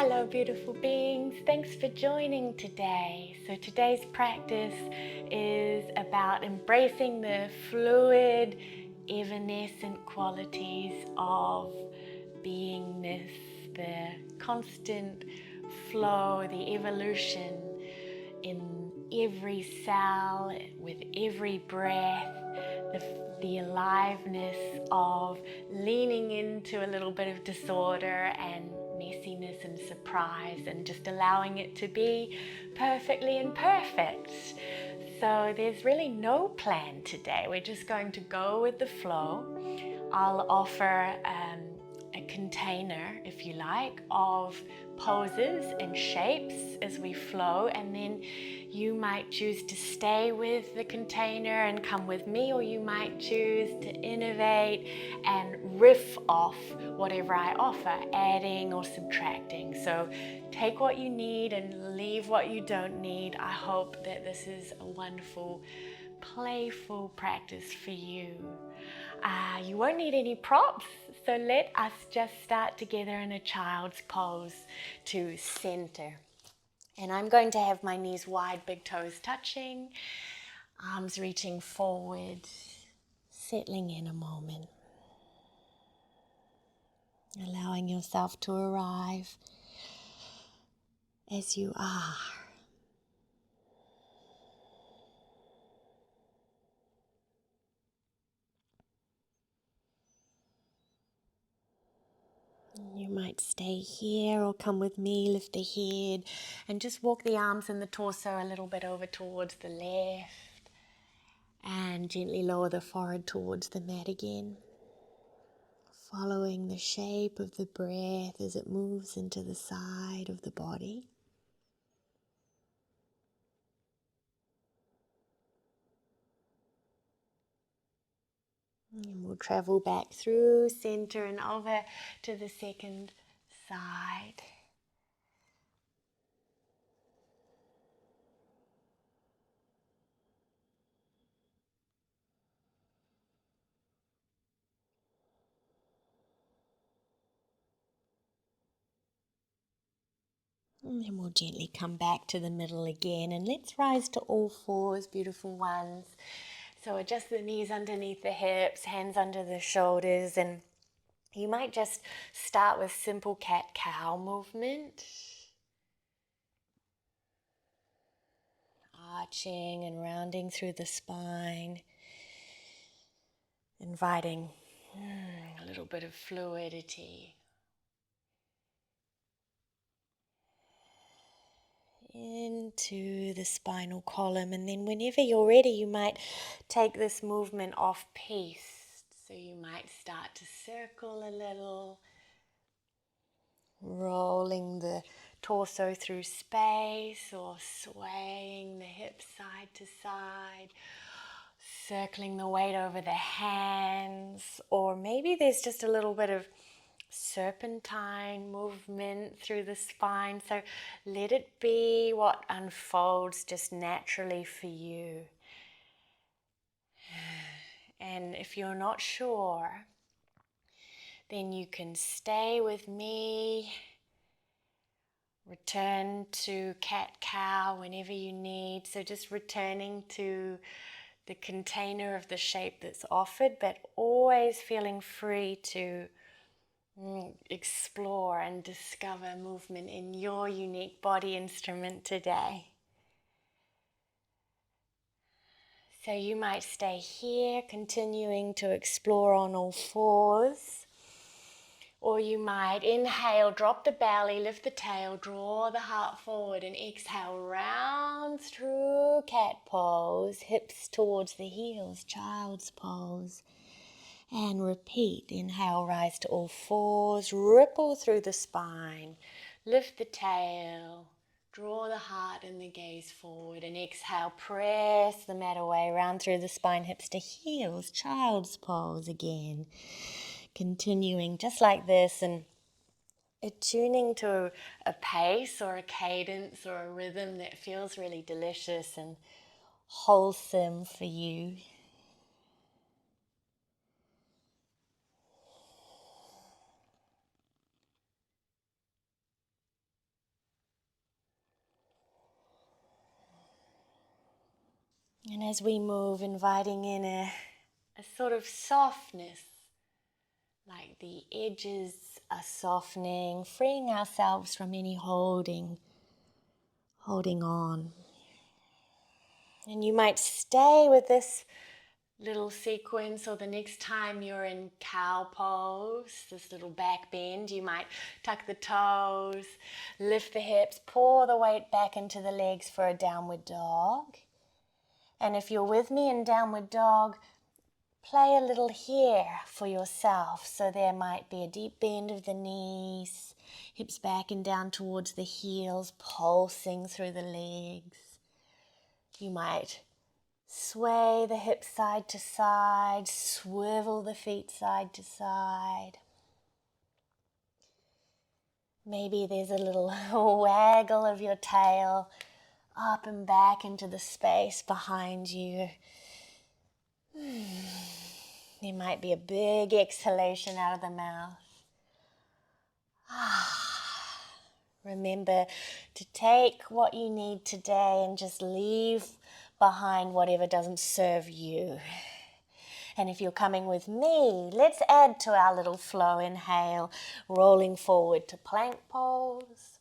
Hello beautiful beings, thanks for joining today. So today's practice is about embracing the fluid, evanescent qualities of beingness, the constant flow, the evolution in every cell, with every breath, the aliveness of leaning into a little bit of disorder and messiness and surprise and just allowing it to be perfectly imperfect. So there's really no plan today. We're just going to go with the flow. I'll offer a container, if you like, of poses and shapes as we flow, and then you might choose to stay with the container and come with me, or you might choose to innovate and riff off whatever I offer, adding or subtracting. So take what you need and leave what you don't need. I hope that this is a wonderful, playful practice for you. You won't need any props, so let us just start together in a child's pose to center. And I'm going to have my knees wide, big toes touching, arms reaching forward, settling in a moment. Allowing yourself to arrive as you are. You might stay here or come with me, lift the head and just walk the arms and the torso a little bit over towards the left and gently lower the forehead towards the mat again. Following the shape of the breath as it moves into the side of the body. And we'll travel back through center and over to the second side. And then we'll gently come back to the middle again, and let's rise to all fours, beautiful ones. So adjust the knees underneath the hips, hands under the shoulders, and you might just start with simple cat-cow movement. Arching and rounding through the spine, inviting a little bit of fluidity into the spinal column. And then whenever you're ready, you might take this movement off pace. So you might start to circle a little, rolling the torso through space or swaying the hips side to side, circling the weight over the hands, or maybe there's just a little bit of serpentine movement through the spine. So let it be what unfolds just naturally for you. And if you're not sure, then you can stay with me. Return to cat-cow whenever you need. So just returning to the container of the shape that's offered, but always feeling free to explore and discover movement in your unique body instrument today. So you might stay here, continuing to explore on all fours. Or you might inhale, drop the belly, lift the tail, draw the heart forward, and exhale, round through cat pose, hips towards the heels, child's pose. And repeat, inhale, rise to all fours, ripple through the spine, lift the tail, draw the heart and the gaze forward, and exhale, press the mat away, round through the spine, hips to heels, child's pose again. Continuing just like this and attuning to a pace or a cadence or a rhythm that feels really delicious and wholesome for you. And as we move, inviting in a sort of softness, like the edges are softening, freeing ourselves from any holding on. And you might stay with this little sequence, or the next time you're in cow pose, this little back bend, you might tuck the toes, lift the hips, pour the weight back into the legs for a downward dog. And if you're with me in downward dog, play a little here for yourself. So there might be a deep bend of the knees, hips back and down towards the heels, pulsing through the legs. You might sway the hips side to side, swivel the feet side to side. Maybe there's a little waggle of your tail up and back into the space behind you. There might be a big exhalation out of the mouth. Remember to take what you need today and just leave behind whatever doesn't serve you. And if you're coming with me, let's add to our little flow. Inhale, rolling forward to plank pose.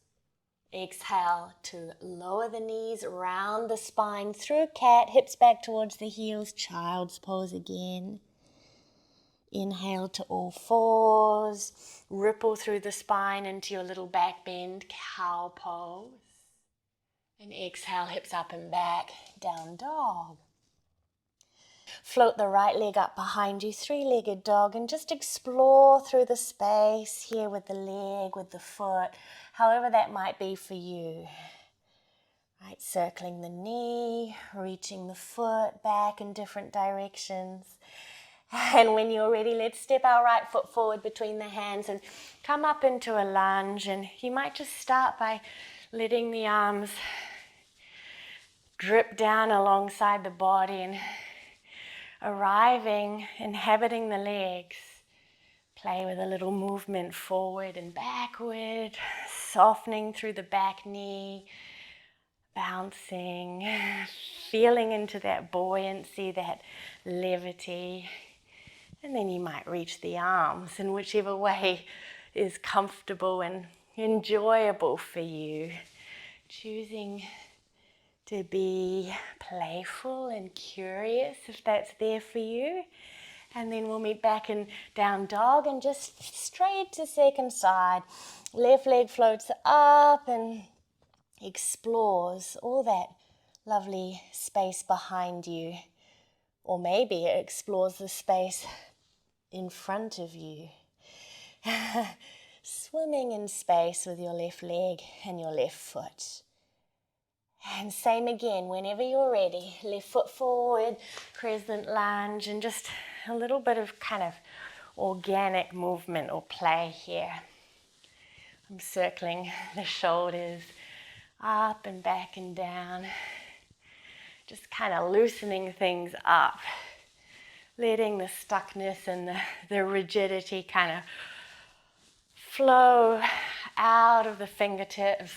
Exhale to lower the knees, round the spine through cat, hips back towards the heels, child's pose again. Inhale to all fours, ripple through the spine into your little back bend, cow pose. And exhale, hips up and back, down dog. Float the right leg up behind you, three-legged dog, and just explore through the space here with the leg, with the foot, however that might be for you. Right, circling the knee, reaching the foot back in different directions. And when you're ready, let's step our right foot forward between the hands and come up into a lunge. And you might just start by letting the arms drip down alongside the body and arriving, inhabiting the legs. Play with a little movement forward and backward, softening through the back knee, bouncing, feeling into that buoyancy, that levity. And then you might reach the arms in whichever way is comfortable and enjoyable for you. Choosing to be playful and curious if that's there for you. And then we'll meet back in down dog and just straight to second side. Left leg floats up and explores all that lovely space behind you. Or maybe it explores the space in front of you. Swimming in space with your left leg and your left foot. And same again, whenever you're ready, left foot forward, crescent lunge, and just a little bit of kind of organic movement or play here. I'm circling the shoulders up and back and down, just kind of loosening things up, letting the stuckness and the rigidity kind of flow out of the fingertips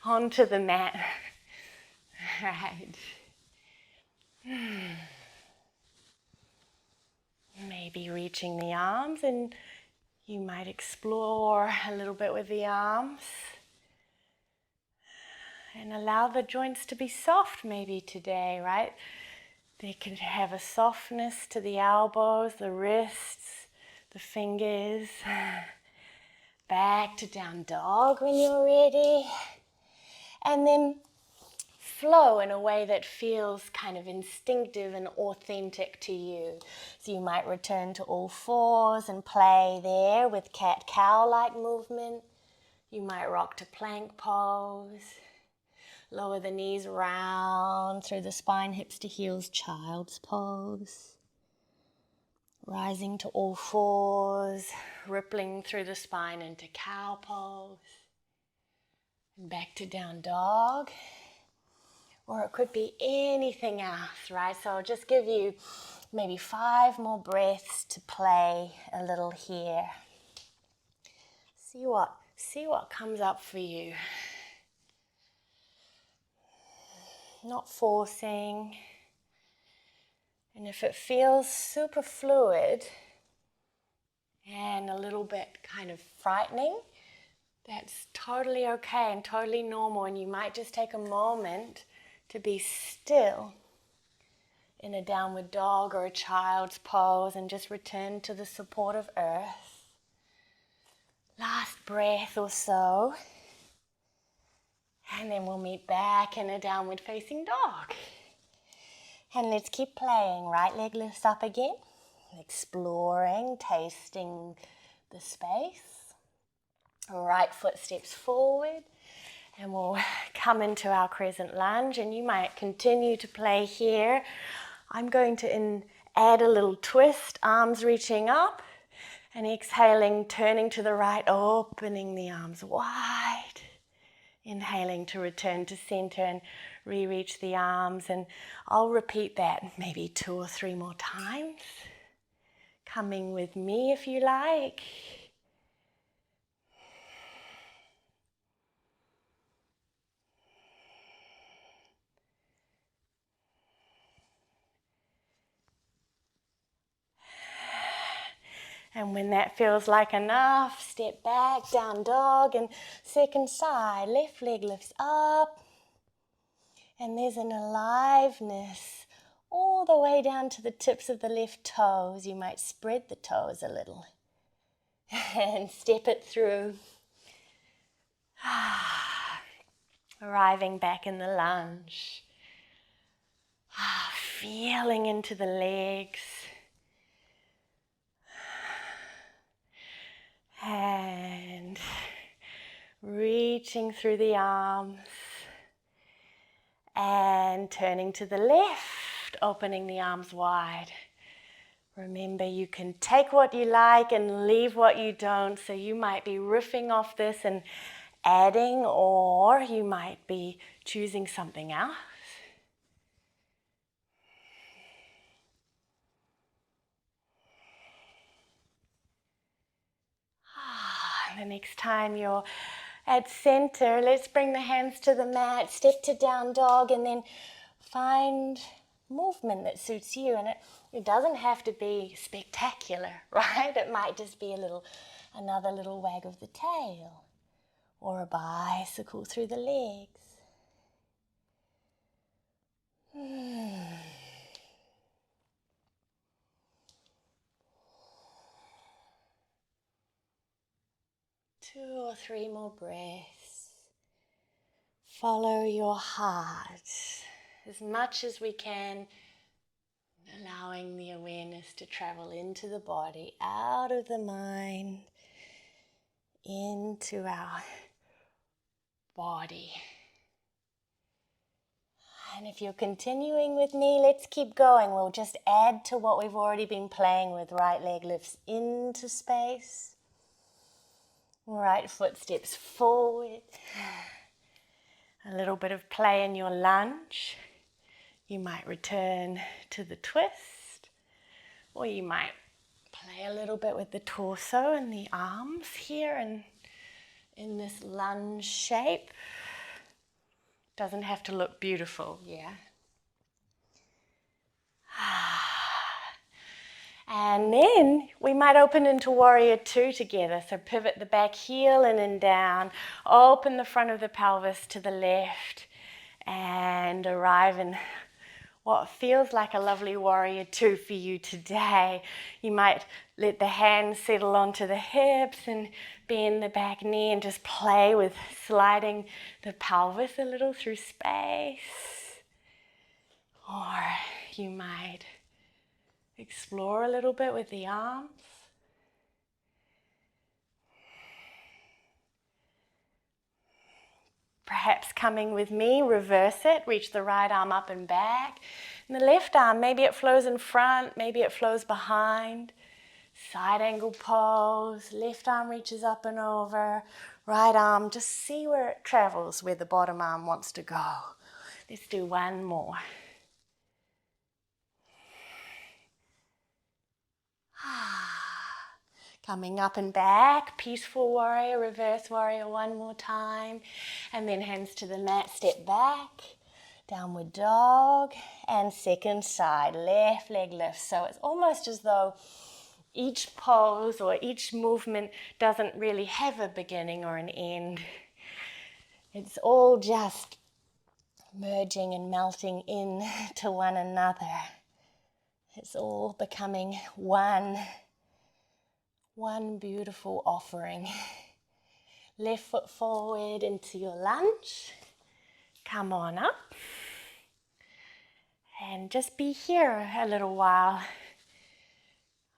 onto the mat. Right. Maybe reaching the arms, and you might explore a little bit with the arms. And allow the joints to be soft maybe today, right? They can have a softness to the elbows, the wrists, the fingers. Back to down dog when you're ready. And then flow in a way that feels kind of instinctive and authentic to you. So you might return to all fours and play there with cat-cow-like movement. You might rock to plank pose. Lower the knees round through the spine, hips to heels, child's pose. Rising to all fours, rippling through the spine into cow pose. And back to down dog. Or it could be anything else, right? So I'll just give you maybe 5 more breaths to play a little here. See what comes up for you. Not forcing, And if it feels super fluid and a little bit kind of frightening, that's totally okay and totally normal, and you might just take a moment to be still in a downward dog or a child's pose and just return to the support of earth. Last breath or so, and then we'll meet back in a downward facing dog. And let's keep playing. Right leg lifts up again, exploring, tasting the space. Right foot steps forward, and we'll come into our crescent lunge, and you might continue to play here. I'm going to add a little twist, arms reaching up, and exhaling, turning to the right, opening the arms wide. Inhaling to return to center and re-reach the arms, and I'll repeat that maybe 2 or 3 more times. Coming with me if you like. And when that feels like enough, step back, down dog, and second side. Left leg lifts up. And there's an aliveness all the way down to the tips of the left toes. You might spread the toes a little and step it through. Arriving back in the lunge. Feeling into the legs. And reaching through the arms and turning to the left, opening the arms wide. Remember, you can take what you like and leave what you don't, so you might be riffing off this and adding, or you might be choosing something else. The next time you're at center, let's bring the hands to the mat, step to down dog, and then find movement that suits you. And it doesn't have to be spectacular, right? It might just be another little wag of the tail, or a bicycle through the legs. 2 or 3 more breaths. Follow your heart as much as we can, allowing the awareness to travel into the body, out of the mind, into our body. And if you're continuing with me, let's keep going. We'll just add to what we've already been playing with. Right leg lifts into space. Right foot steps forward. A little bit of play in your lunge. You might return to the twist, or you might play a little bit with the torso and the arms here and in this lunge shape. Doesn't have to look beautiful, yeah? And then we might open into warrior 2 together. So pivot the back heel in and down, open the front of the pelvis to the left, and arrive in what feels like a lovely warrior 2 for you today. You might let the hands settle onto the hips and bend the back knee and just play with sliding the pelvis a little through space. Or you might explore a little bit with the arms. Perhaps coming with me, reverse it, reach the right arm up and back. And the left arm, maybe it flows in front, maybe it flows behind. Side angle pose, left arm reaches up and over. Right arm, just see where it travels, where the bottom arm wants to go. Let's do 1 more. Coming up and back, peaceful warrior, reverse warrior 1 more time. And then hands to the mat, step back. Downward dog, and second side, left leg lifts. So it's almost as though each pose or each movement doesn't really have a beginning or an end. It's all just merging and melting into one another. It's all becoming one beautiful offering. Left foot forward into your lunge. Come on up. And just be here a little while.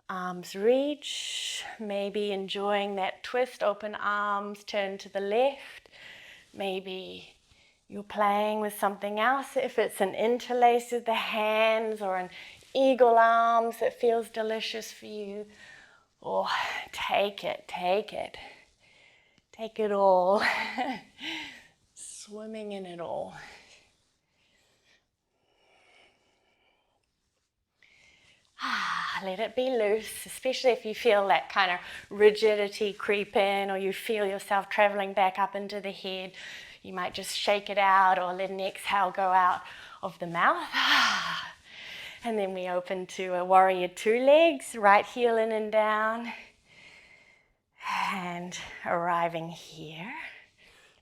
Arms reach, maybe enjoying that twist, open arms, turn to the left. Maybe you're playing with something else. If it's an interlace of the hands or an eagle arms that feels delicious for you. Or take it. Take it all. Swimming in it all. Let it be loose, especially if you feel that kind of rigidity creep in, or you feel yourself traveling back up into the head. You might just shake it out or let an exhale go out of the mouth. And then we open to a warrior two legs, right heel in and down. And arriving here,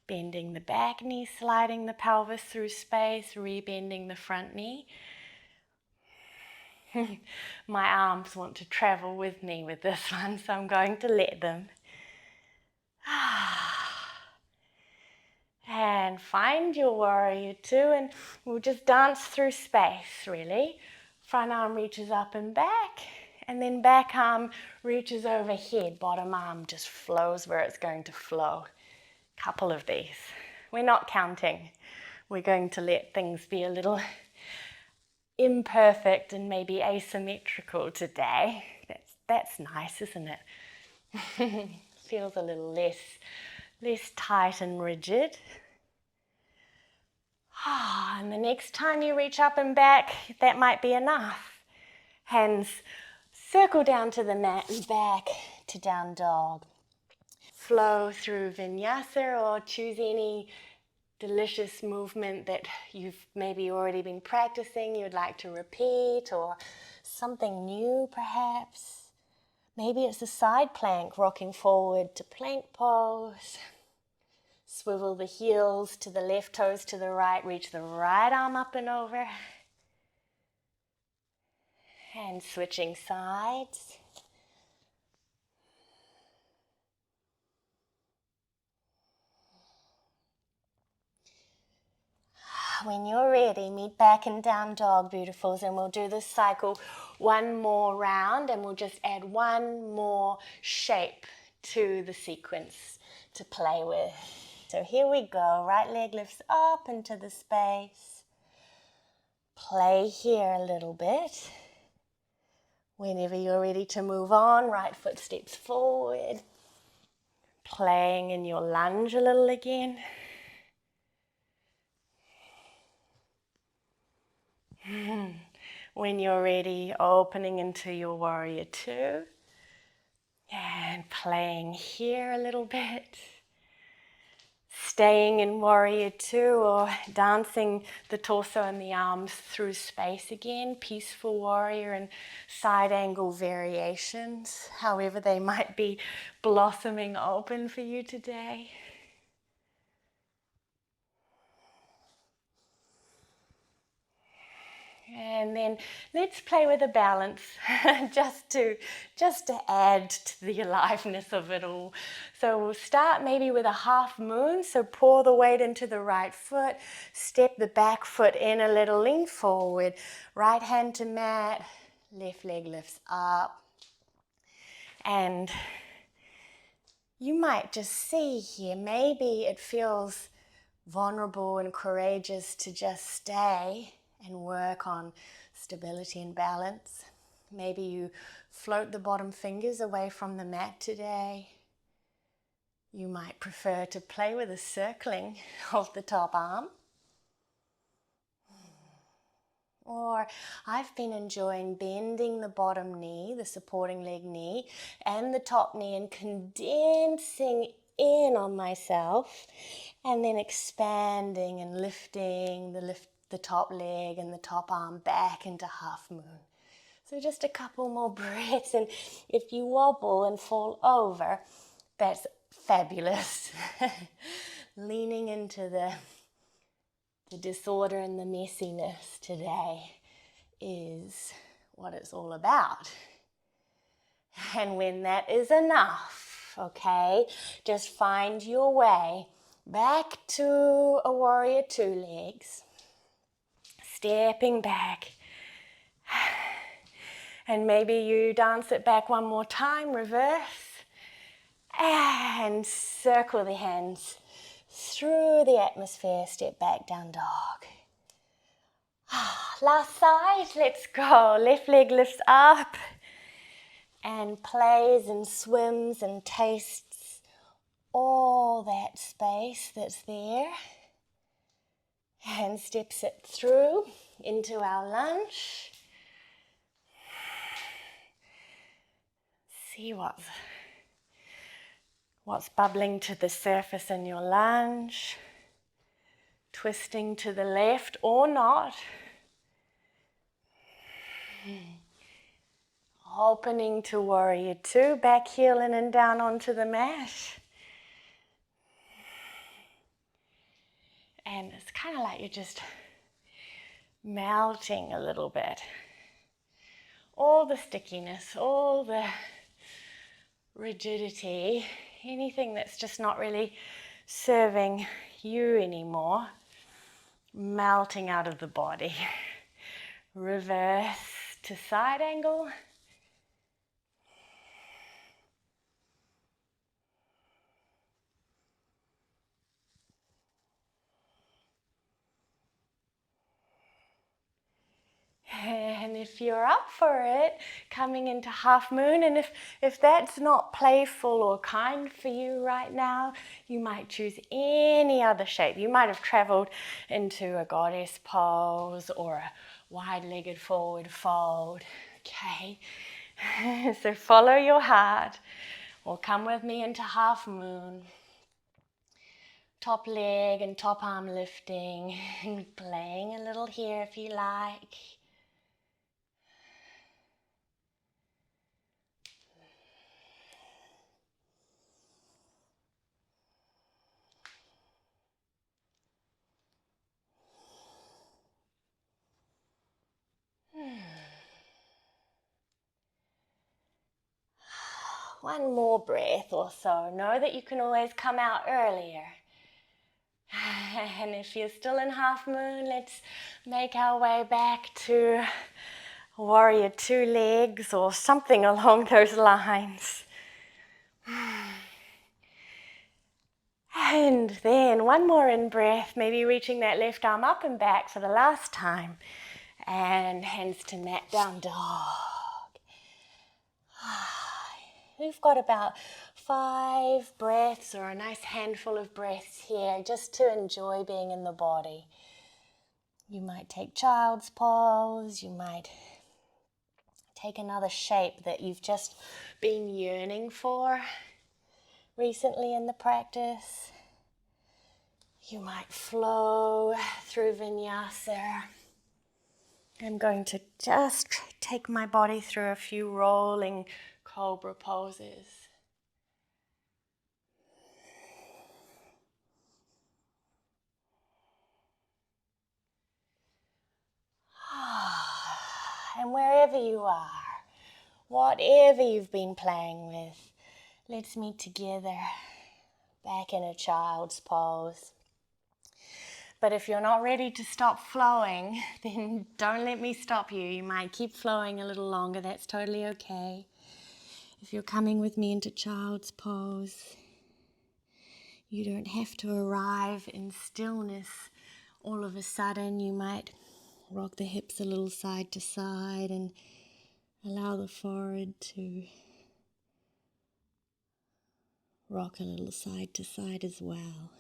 bending the back knee, sliding the pelvis through space, rebending the front knee. My arms want to travel with me with this one, so I'm going to let them. And find your warrior two, and we'll just dance through space, really. Front arm reaches up and back, and then back arm reaches overhead. Bottom arm just flows where it's going to flow. Couple of these. We're not counting. We're going to let things be a little imperfect and maybe asymmetrical today. That's nice, isn't it? Feels a little less tight and rigid. And the next time you reach up and back, that might be enough. Hands circle down to the mat and back to down dog. Flow through vinyasa or choose any delicious movement that you've maybe already been practicing, you'd like to repeat, or something new perhaps. Maybe it's a side plank, rocking forward to plank pose. Swivel the heels to the left, toes to the right, reach the right arm up and over. And switching sides. When you're ready, meet back in down dog, beautifuls, and we'll do this cycle one more round, and we'll just add one more shape to the sequence to play with. So here we go, right leg lifts up into the space. Play here a little bit. Whenever you're ready to move on, right foot steps forward. Playing in your lunge a little again. When you're ready, opening into your warrior two. And playing here a little bit. Staying in warrior two or dancing the torso and the arms through space again. Peaceful warrior and side angle variations, however they might be blossoming open for you today. And then let's play with a balance just to add to the aliveness of it all. So we'll start maybe with a half moon. So pour the weight into the right foot, step the back foot in a little, lean forward, right hand to mat, left leg lifts up. And you might just see here, maybe it feels vulnerable and courageous to just stay and work on stability and balance. Maybe you float the bottom fingers away from the mat today. You might prefer to play with a circling of the top arm. Or I've been enjoying bending the bottom knee, the supporting leg knee, and the top knee, and condensing in on myself, and then expanding and lifting the the top leg and the top arm back into half moon. So just a couple more breaths, and if you wobble and fall over, that's fabulous. Leaning into the disorder and the messiness today is what it's all about. And when that is enough, okay, just find your way back to a warrior two legs, stepping back. And maybe you dance it back one more time, reverse, and circle the hands through the atmosphere, step back, down dog. Last side, let's go. Left leg lifts up and plays and swims and tastes all that space that's there. And steps it through into our lunge. See what's bubbling to the surface in your lunge. Twisting to the left or not. Opening to warrior two, back heel in and down onto the mat. And it's kind of like you're just melting a little bit. All the stickiness, all the rigidity, anything that's just not really serving you anymore, melting out of the body. Reverse to side angle. And if you're up for it, coming into half moon, and if that's not playful or kind for you right now, you might choose any other shape. You might have traveled into a goddess pose or a wide-legged forward fold, okay? So follow your heart, or come with me into half moon. Top leg and top arm lifting, and playing a little here if you like. One more breath or so. Know that you can always come out earlier. And if you're still in half moon, let's make our way back to warrior two legs or something along those lines. And then one more in breath, maybe reaching that left arm up and back for the last time. And hands to mat, down dog. We've got about 5 breaths or a nice handful of breaths here just to enjoy being in the body. You might take child's pose, you might take another shape that you've just been yearning for recently in the practice. You might flow through vinyasa. I'm going to just take my body through a few rolling cobra poses. And wherever you are, whatever you've been playing with, let's meet together back in a child's pose. But if you're not ready to stop flowing, then don't let me stop you. You might keep flowing a little longer. That's totally okay. If you're coming with me into child's pose, you don't have to arrive in stillness all of a sudden. You might rock the hips a little side to side and allow the forehead to rock a little side to side as well.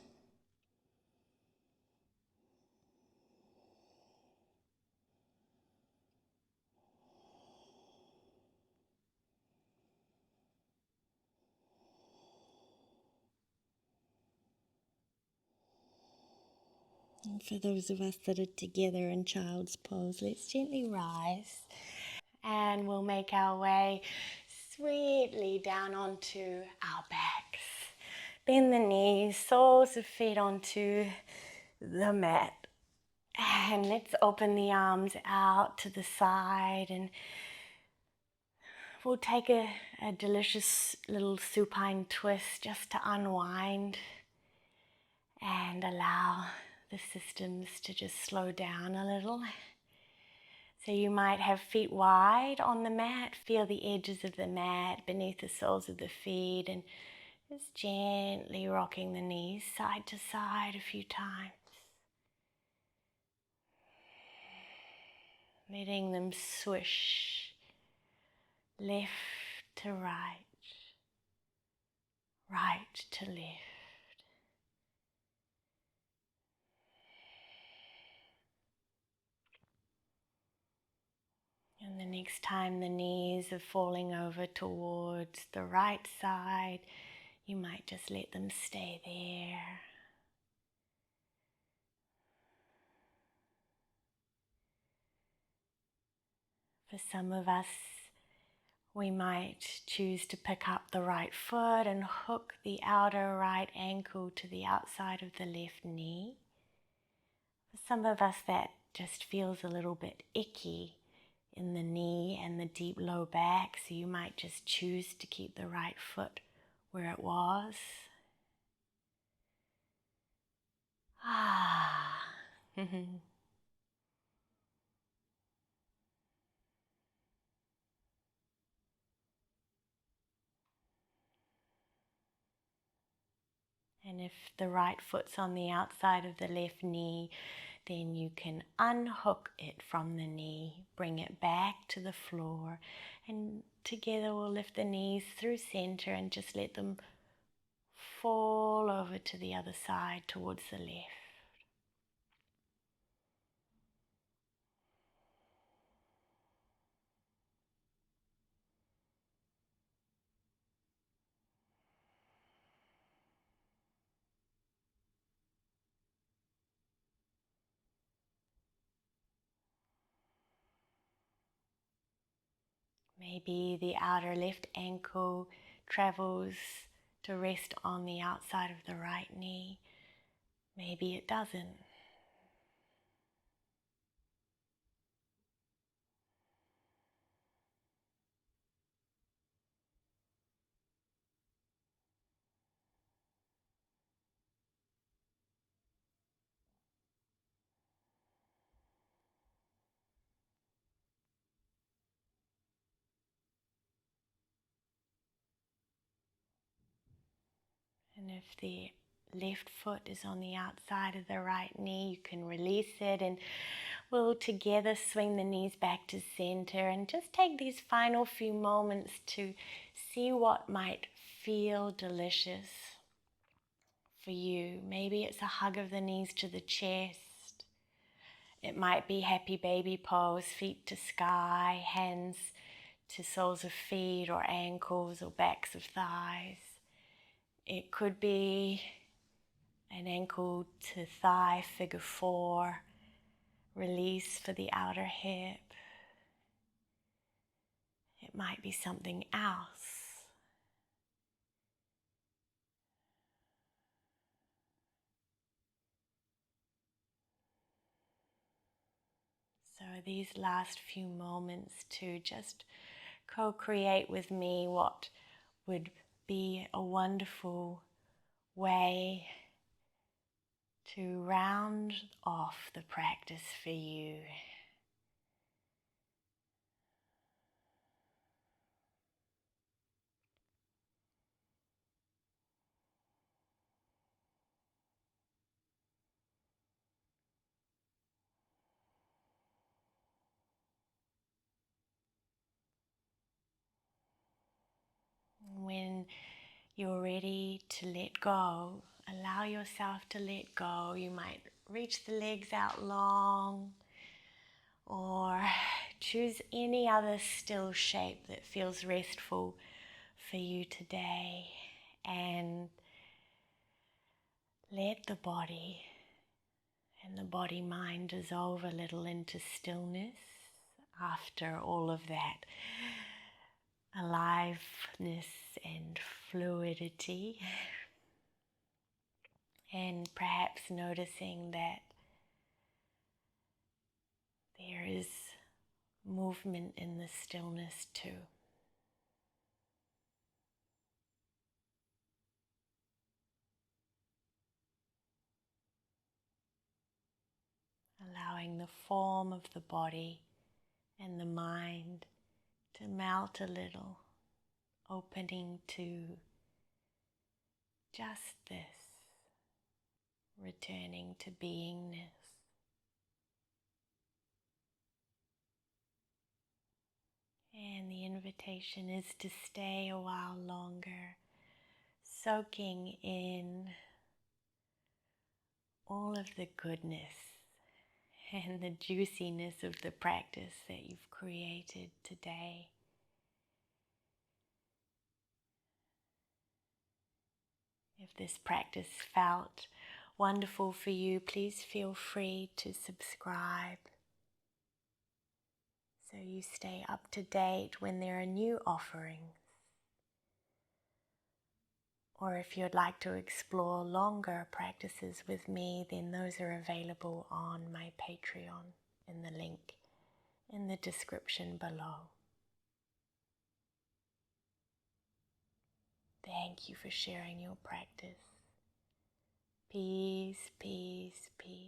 And for those of us that are together in child's pose, let's gently rise. And we'll make our way sweetly down onto our backs. Bend the knees, soles of feet onto the mat. And let's open the arms out to the side, and we'll take a delicious little supine twist just to unwind and allow the systems to just slow down a little. So you might have feet wide on the mat, feel the edges of the mat beneath the soles of the feet, and just gently rocking the knees side to side a few times. Letting them swish left to right, right to left. And the next time the knees are falling over towards the right side, you might just let them stay there. For some of us, we might choose to pick up the right foot and hook the outer right ankle to the outside of the left knee. For some of us, that just feels a little bit icky in the knee and the deep low back, so you might just choose to keep the right foot where it was. And if the right foot's on the outside of the left knee, then you can unhook it from the knee, bring it back to the floor, and together we'll lift the knees through center and just let them fall over to the other side towards the left. Maybe the outer left ankle travels to rest on the outside of the right knee. Maybe it doesn't. And if the left foot is on the outside of the right knee, you can release it, and we'll together swing the knees back to center and just take these final few moments to see what might feel delicious for you. Maybe it's a hug of the knees to the chest. It might be happy baby pose, feet to sky, hands to soles of feet or ankles or backs of thighs. It could be an ankle to thigh, figure four, release for the outer hip. It might be something else. So these last few moments to just co-create with me what would be a wonderful way to round off the practice for you. When you're ready to let go, allow yourself to let go. You might reach the legs out long, or choose any other still shape that feels restful for you today, and let the body and And the body-mind dissolve a little into stillness after all of that aliveness and fluidity. And perhaps noticing that there is movement in the stillness too. Allowing the form of the body and the mind to melt a little, opening to just this, returning to beingness. And the invitation is to stay a while longer, soaking in all of the goodness and the juiciness of the practice that you've created today. If this practice felt wonderful for you, please feel free to subscribe so you stay up to date when there are new offerings. Or if you'd like to explore longer practices with me, then those are available on my Patreon in the link in the description below. Thank you for sharing your practice. Peace, peace, peace.